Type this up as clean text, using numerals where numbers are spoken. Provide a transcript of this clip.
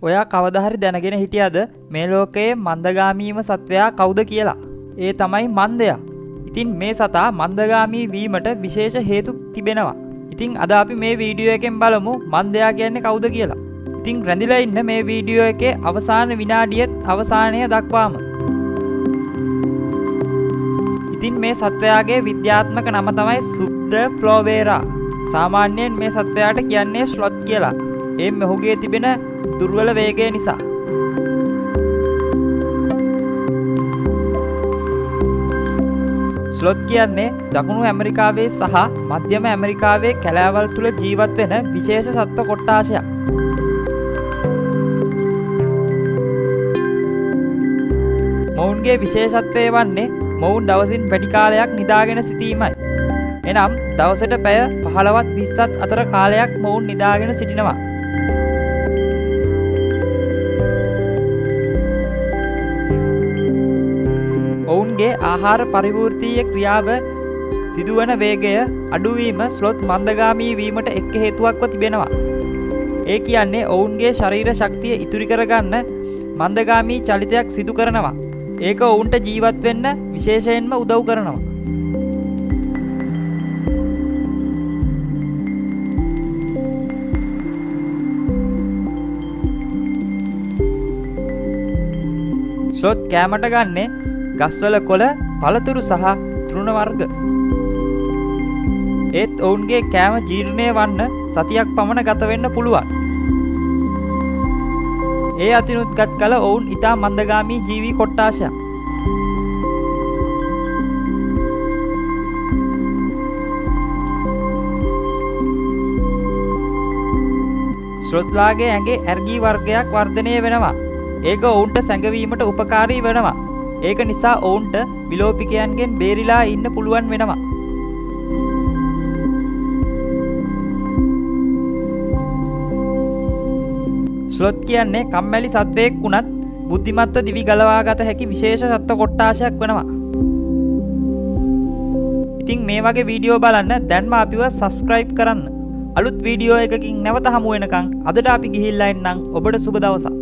ඔයා කවදා හරි දැනගෙන හිටියද මේ ලෝකයේ මන්දගාමීම සත්වයා කවුද කියලා? ඒ තමයි මන්දයා. ඉතින් මේ සතා මන්දගාමී වීමට විශේෂ හේතු තිබෙනවා. ඉතින් අද අපි මේ වීඩියෝ එකෙන් බලමු මන්දයා කියන්නේ කවුද කියලා. ඉතින් රැඳිලා ඉන්න මේ වීඩියෝ එකේ අවසාන විනාඩියෙත් අවසානය දක්වාම. ඉතින් මේ සත්වයාගේ විද්‍යාත්මක නම තමයි සුබ්‍රෆ්ලොවේරා. සාමාන්‍යයෙන් මේ සත්වයාට කියන්නේ ස්ලොත් කියලා. ඒ මොහුගේ තිබෙන දුර්වල වේගය නිසා. ස්ලොත් කියන්නේ දකුණු ඇමරිකාවේ සහ මධ්‍යම ඇමරිකාවේ කැලෑවල් තුල ජීවත් වෙන විශේෂ සත්ව කොට්ටාශයක්. මොවුන්ගේ විශේෂත්වය වන්නේ මොවුන් දවසින් වැඩි කාලයක් නිදාගෙන සිටීමයි. එනම් දවසට පැය 15ත් 20ත් අතර කාලයක් මොවුන් නිදාගෙන සිටිනවා. ඔවුන්ගේ ආහාර පරිවෘත්තීය ක්‍රියාව සිදුවන වේගය අඩුවීම ස්ලොත් මන්දගාමී වීමට එක් හේතුවක්ව තිබෙනවා. ඒ කියන්නේ ඔවුන්ගේ ශරීර ශක්තිය ඉතුරු කරගන්න මන්දගාමී චලිතයක් සිදු කරනවා. ඒක ඔවුන්ට ජීවත් වෙන්න විශේෂයෙන්ම උදව් කරනවා. ස්ලොත් කෑමට ගන්නේ ගස්වල කොළ, පළතුරු සහ තෘණ වර්ග. ඒත් ඔවුන්ගේ කෑම ජීර්ණය වන්න සතියක් පමණ ගත වෙන්න පුළුවන්. ඒ අතිනුත් ගත් කල ඔවුන් ඉතා මන්දගාමී ජීවී කොට්ටාශයක්. ස්ලොත්ලාගේ ඇඟේ ඇර්ගී වර්ගයක් වර්ධනය වෙනවා. ඒක ඔවුන්ට සැඟවීමට උපකාරී වෙනවා. ඒක නිසා ඔවුන්ට විලෝපිකයන්ගෙන් බේරිලා ඉන්න පුළුවන් වෙනවා. ස්ලොත් කියන්නේ කම්මැලි සත්වයෙක් වුණත් බුද්ධිමත්ව දිවි ගලවා ගත හැකි විශේෂ සත්ව කොට්ටාශයක් වෙනවා. ඉතින් මේ වගේ වීඩියෝ බලන්න දැන්ම අපිව subscribe කරන්න. අලුත් වීඩියෝ එකකින් නැවත හමු වෙනකන් අදට අපි ගිහිල්ලා එන්නම්. ඔබට සුබ දවසක්.